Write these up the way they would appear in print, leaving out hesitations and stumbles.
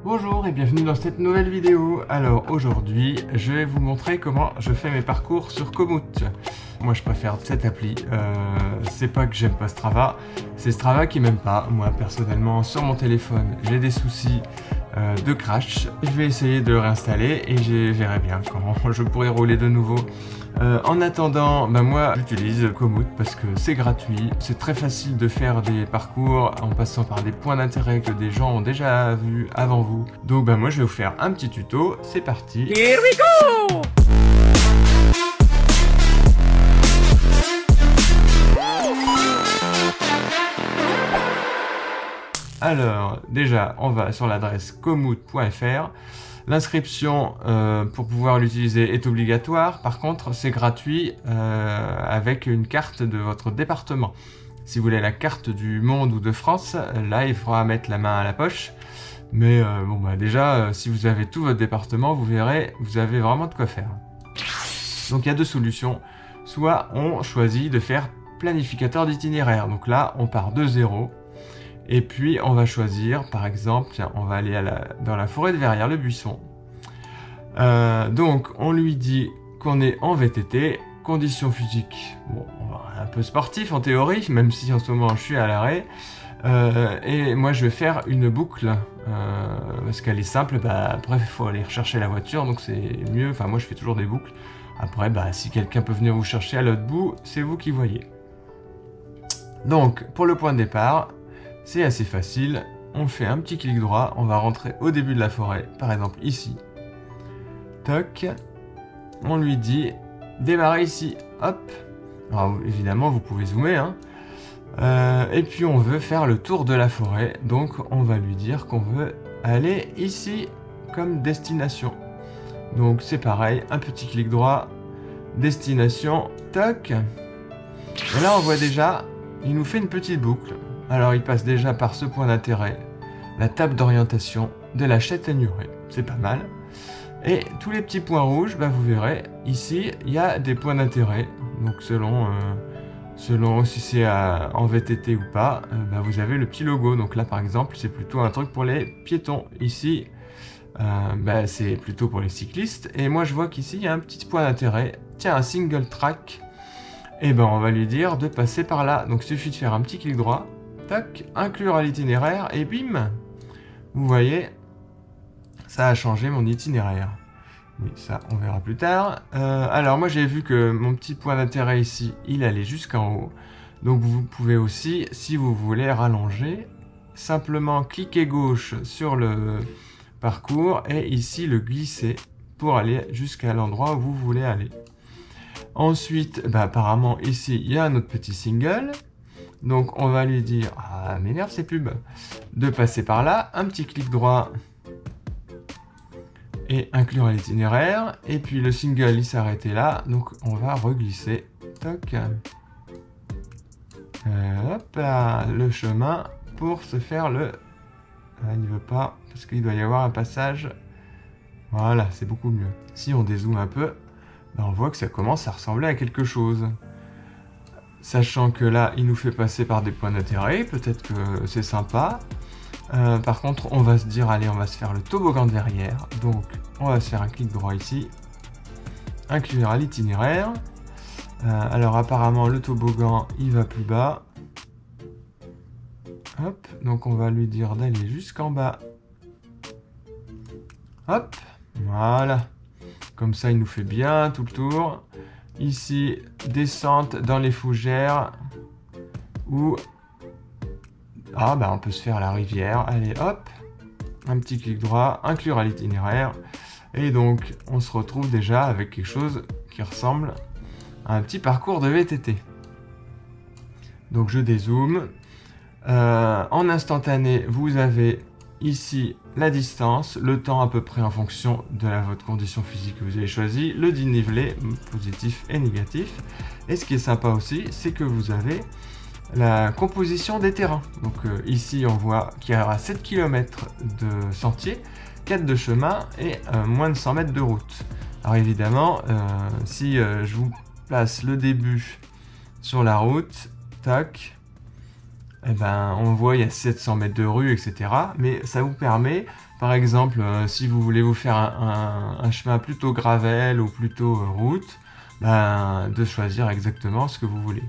Bonjour et bienvenue dans cette nouvelle vidéo. Alors aujourd'hui, je vais vous montrer comment je fais mes parcours sur Komoot. Moi je préfère cette appli, c'est pas que j'aime pas Strava, c'est Strava qui m'aime pas. Moi personnellement sur mon téléphone j'ai des soucis de crash. Je vais essayer de le réinstaller et je verrai bien quand je pourrai rouler de nouveau. En attendant, moi j'utilise Komoot parce que c'est gratuit, c'est très facile de faire des parcours en passant par des points d'intérêt que des gens ont déjà vus avant vous. Donc moi je vais vous faire un petit tuto, c'est parti. Here we go! Alors déjà on va sur l'adresse komoot.fr. L'inscription pour pouvoir l'utiliser est obligatoire, par contre c'est gratuit avec une carte de votre département. Si vous voulez la carte du monde ou de France, là il faudra mettre la main à la poche. Mais déjà si vous avez tout votre département, vous verrez, vous avez vraiment de quoi faire. Donc il y a deux solutions. Soit on choisit de faire planificateur d'itinéraire, donc là on part de zéro. Et puis on va choisir, par exemple, tiens, on va aller dans la forêt de Verrières, le buisson. Donc on lui dit qu'on est en VTT, conditions physiques, bon, un peu sportif en théorie, même si en ce moment je suis à l'arrêt. Et moi je vais faire une boucle, parce qu'elle est simple, après il faut aller rechercher la voiture, donc c'est mieux, enfin moi je fais toujours des boucles. Après si quelqu'un peut venir vous chercher à l'autre bout, c'est vous qui voyez. Donc pour le point de départ, c'est assez facile, on fait un petit clic droit, on va rentrer au début de la forêt, par exemple ici. Toc, on lui dit démarrer ici, hop. Alors évidemment vous pouvez zoomer, hein. Et puis on veut faire le tour de la forêt, donc on va lui dire qu'on veut aller ici comme destination. Donc c'est pareil, un petit clic droit, destination, toc. Et là on voit déjà, il nous fait une petite boucle. Alors il passe déjà par ce point d'intérêt, la table d'orientation de la Châtaigneraie, c'est pas mal. Et tous les petits points rouges, vous verrez, ici il y a des points d'intérêt. Donc selon si c'est en VTT ou pas, vous avez le petit logo. Donc là par exemple c'est plutôt un truc pour les piétons. Ici c'est plutôt pour les cyclistes. Et moi je vois qu'ici il y a un petit point d'intérêt, tiens un single track. Et on va lui dire de passer par là. Donc il suffit de faire un petit clic droit. Tac, inclure à l'itinéraire et bim, vous voyez, ça a changé mon itinéraire. Oui, ça on verra plus tard. Alors moi j'ai vu que mon petit point d'intérêt ici, il allait jusqu'en haut. Donc vous pouvez aussi, si vous voulez rallonger, simplement cliquer gauche sur le parcours et ici le glisser pour aller jusqu'à l'endroit où vous voulez aller. Ensuite, apparemment ici il y a un autre petit single. Donc on va lui dire, ah m'énerve ces pubs, de passer par là, un petit clic droit et inclure à l'itinéraire. Et puis le single il s'est arrêté là, donc on va reglisser, toc, hop là, le chemin pour se faire le... il ne veut pas, parce qu'il doit y avoir un passage, voilà, c'est beaucoup mieux. Si on dézoome un peu, on voit que ça commence à ressembler à quelque chose. Sachant que là, il nous fait passer par des points d'intérêt, peut-être que c'est sympa. Par contre, on va se dire, allez, on va se faire le toboggan de Verrières. Donc, on va se faire un clic droit ici. Inclure à l'itinéraire. Alors, apparemment, le toboggan, il va plus bas. Hop, donc on va lui dire d'aller jusqu'en bas. Hop, voilà. Comme ça, il nous fait bien tout le tour. Ici, descente dans les fougères. Ou... on peut se faire la rivière. Allez, hop. Un petit clic droit. Inclure à l'itinéraire. Et donc, on se retrouve déjà avec quelque chose qui ressemble à un petit parcours de VTT. Donc, je dézoome. En instantané, vous avez ici la distance, le temps à peu près en fonction de votre condition physique que vous avez choisi, le dénivelé positif et négatif. Et ce qui est sympa aussi, c'est que vous avez la composition des terrains. Donc ici on voit qu'il y aura 7 km de sentier, 4 de chemin et moins de 100 mètres de route. Alors évidemment, si je vous place le début sur la route, tac, on voit il y a 700 mètres de rue, etc. Mais ça vous permet Par exemple, si vous voulez vous faire un chemin plutôt gravel ou plutôt route, ben, de choisir exactement ce que vous voulez.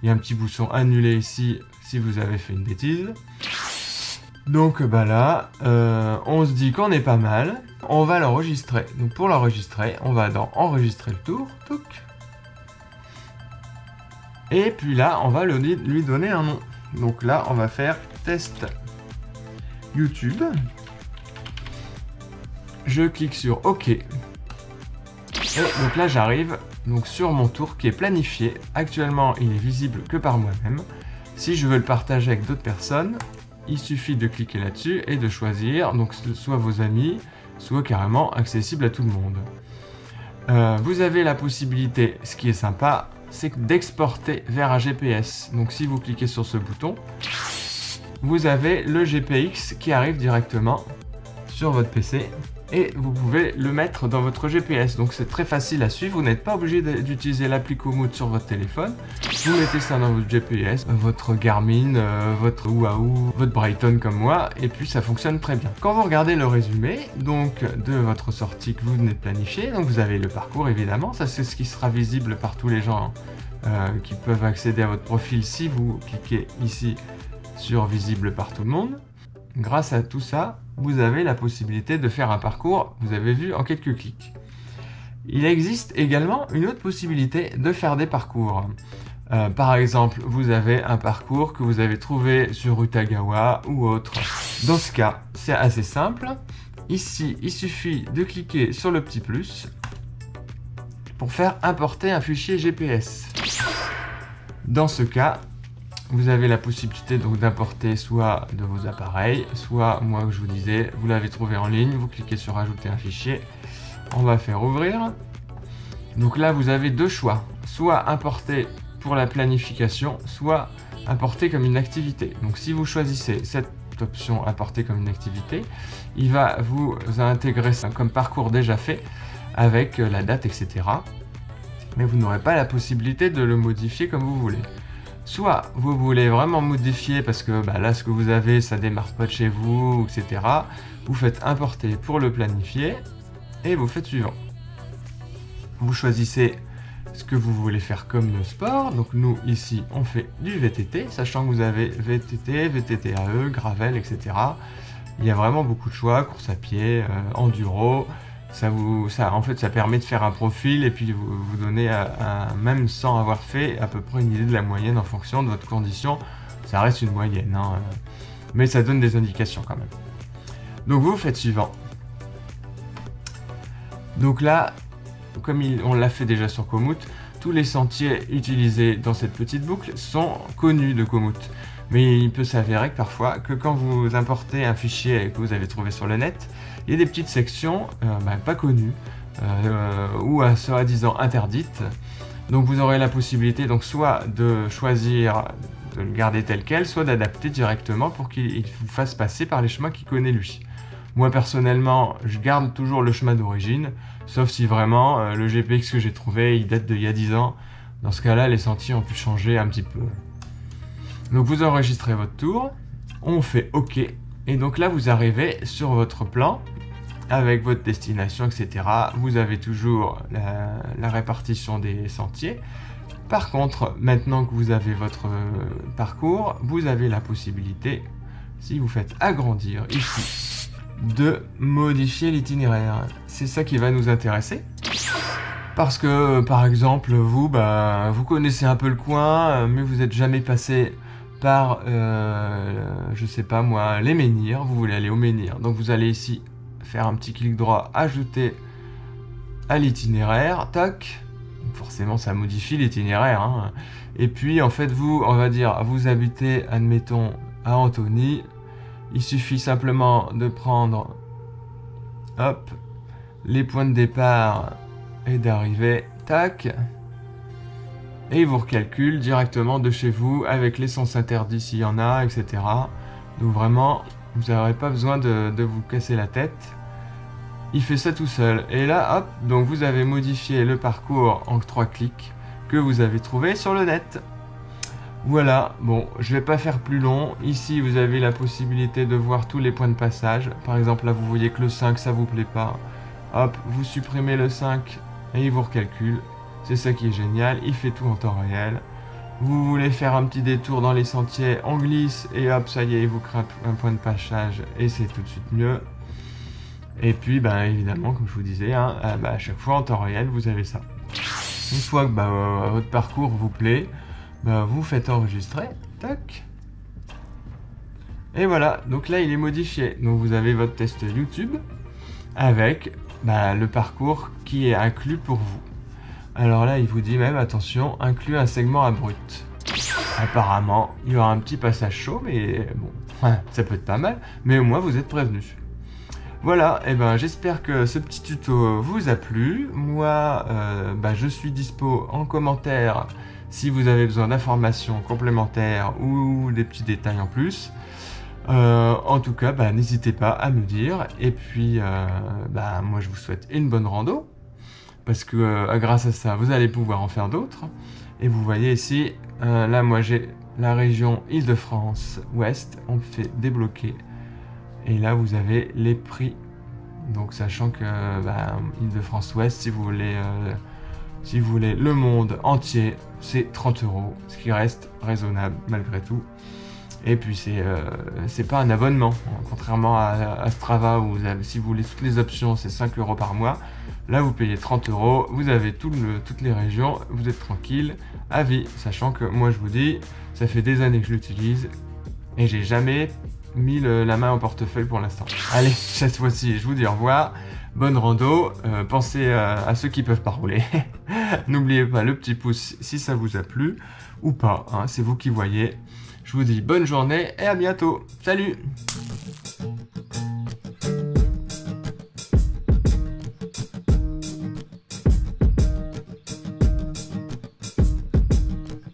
Il y a un petit bouton annuler ici si vous avez fait une bêtise. Donc bah là, on se dit qu'on est pas mal. On va l'enregistrer. Donc pour l'enregistrer, on va dans enregistrer le tour. Touc. Et puis là, on va lui donner un nom. Donc là, on va faire test YouTube. Je clique sur OK. Et donc là, j'arrive donc sur mon tour qui est planifié. Actuellement, il est visible que par moi-même. Si je veux le partager avec d'autres personnes, il suffit de cliquer là-dessus et de choisir donc soit vos amis, soit carrément accessible à tout le monde. Vous avez la possibilité, ce qui est sympa, c'est d'exporter vers un GPS. Donc si vous cliquez sur ce bouton, vous avez le GPX qui arrive directement sur votre PC et vous pouvez le mettre dans votre GPS. Donc c'est très facile à suivre, vous n'êtes pas obligé d'utiliser l'appli Komoot sur votre téléphone. Vous mettez ça dans votre GPS, votre Garmin, votre Wahoo, votre Brighton comme moi, et puis ça fonctionne très bien. Quand vous regardez le résumé donc de votre sortie que vous venez de planifier, donc vous avez le parcours évidemment, ça c'est ce qui sera visible par tous les gens qui peuvent accéder à votre profil si vous cliquez ici sur visible par tout le monde. Grâce à tout ça, vous avez la possibilité de faire un parcours, vous avez vu, en quelques clics. Il existe également une autre possibilité de faire des parcours. Par exemple, vous avez un parcours que vous avez trouvé sur Utagawa ou autre. Dans ce cas, c'est assez simple. Ici, il suffit de cliquer sur le petit plus pour faire importer un fichier GPS. Dans ce cas, vous avez la possibilité donc d'importer soit de vos appareils, soit, moi je vous disais, vous l'avez trouvé en ligne, vous cliquez sur ajouter un fichier, on va faire ouvrir. Donc là vous avez deux choix, soit importer pour la planification, soit importer comme une activité. Donc si vous choisissez cette option importer comme une activité, il va vous intégrer ça comme parcours déjà fait avec la date, etc. Mais vous n'aurez pas la possibilité de le modifier comme vous voulez. Soit vous voulez vraiment modifier parce que bah, là ce que vous avez ça démarre pas de chez vous, etc. Vous faites importer pour le planifier et vous faites suivant. Vous choisissez ce que vous voulez faire comme sport. Donc nous ici on fait du VTT, sachant que vous avez VTT, VTTAE, gravel, etc. Il y a vraiment beaucoup de choix, course à pied, enduro. En fait, ça permet de faire un profil et puis vous donner, même sans avoir fait, à peu près une idée de la moyenne en fonction de votre condition. Ça reste une moyenne, hein, mais ça donne des indications quand même. Donc vous faites suivant. Donc là, comme on l'a fait déjà sur Komoot, tous les sentiers utilisés dans cette petite boucle sont connus de Komoot. Mais il peut s'avérer que parfois, que quand vous importez un fichier que vous avez trouvé sur le net, il y a des petites sections pas connues ou soi-disant interdites. Donc vous aurez la possibilité donc soit de choisir de le garder tel quel, soit d'adapter directement pour qu'il vous fasse passer par les chemins qu'il connaît lui. Moi personnellement, je garde toujours le chemin d'origine, sauf si vraiment le GPX que j'ai trouvé, il date d'il y a 10 ans. Dans ce cas-là, les sentiers ont pu changer un petit peu. Donc vous enregistrez votre tour, on fait OK, et donc là vous arrivez sur votre plan avec votre destination, etc. Vous avez toujours la répartition des sentiers. Par contre, maintenant que vous avez votre parcours, vous avez la possibilité, si vous faites agrandir ici, de modifier l'itinéraire. C'est ça qui va nous intéresser. Parce que, par exemple, vous connaissez un peu le coin, mais vous n'êtes jamais passé par, je sais pas moi, les menhirs, vous voulez aller au menhir. Donc vous allez ici faire un petit clic droit, ajouter à l'itinéraire, tac. Forcément ça modifie l'itinéraire, hein. Et puis en fait on va dire, vous habitez, admettons, à Antony. Il suffit simplement de prendre, hop, les points de départ et d'arrivée, tac. Et il vous recalcule directement de chez vous avec les sens interdits s'il y en a, etc. Donc vraiment, vous n'aurez pas besoin de vous casser la tête. Il fait ça tout seul. Et là, hop, donc vous avez modifié le parcours en 3 clics que vous avez trouvé sur le net. Voilà, bon, je vais pas faire plus long. Ici, vous avez la possibilité de voir tous les points de passage. Par exemple, là, vous voyez que le 5, ça vous plaît pas. Hop, vous supprimez le 5 et il vous recalcule. C'est ça qui est génial, il fait tout en temps réel. Vous voulez faire un petit détour dans les sentiers, on glisse et hop, ça y est, il vous crée un point de passage et c'est tout de suite mieux. Et puis, ben, évidemment, comme je vous disais, hein, à chaque fois en temps réel, vous avez ça. Une fois que votre parcours vous plaît, vous faites enregistrer, tac. Et voilà, donc là il est modifié. Donc vous avez votre test YouTube avec le parcours qui est inclus pour vous. Alors là il vous dit même attention, inclut un segment abrupt. Apparemment il y aura un petit passage chaud, mais bon, ça peut être pas mal, mais au moins vous êtes prévenus. Voilà, et j'espère que ce petit tuto vous a plu. Moi, je suis dispo en commentaire si vous avez besoin d'informations complémentaires ou des petits détails en plus. En tout cas, n'hésitez pas à me dire. Et puis, moi je vous souhaite une bonne rando. Parce que grâce à ça, vous allez pouvoir en faire d'autres. Et vous voyez ici, là moi j'ai la région Île-de-France Ouest. On fait débloquer. Et là, vous avez les prix. Donc, sachant que Île-de-France Ouest, si vous voulez le monde entier, c'est 30 €, ce qui reste raisonnable malgré tout. Et puis, c'est pas un abonnement. Contrairement à Strava, où si vous voulez toutes les options, c'est 5 € par mois. Là, vous payez 30 €, vous avez toutes les régions, vous êtes tranquille à vie. Sachant que moi, je vous dis, ça fait des années que je l'utilise et j'ai jamais mis la main au portefeuille pour l'instant. Allez, cette fois-ci, je vous dis au revoir. Bonne rando. Pensez à ceux qui peuvent pas rouler. N'oubliez pas le petit pouce si ça vous a plu ou pas. Hein, c'est vous qui voyez. Je vous dis bonne journée et à bientôt. Salut!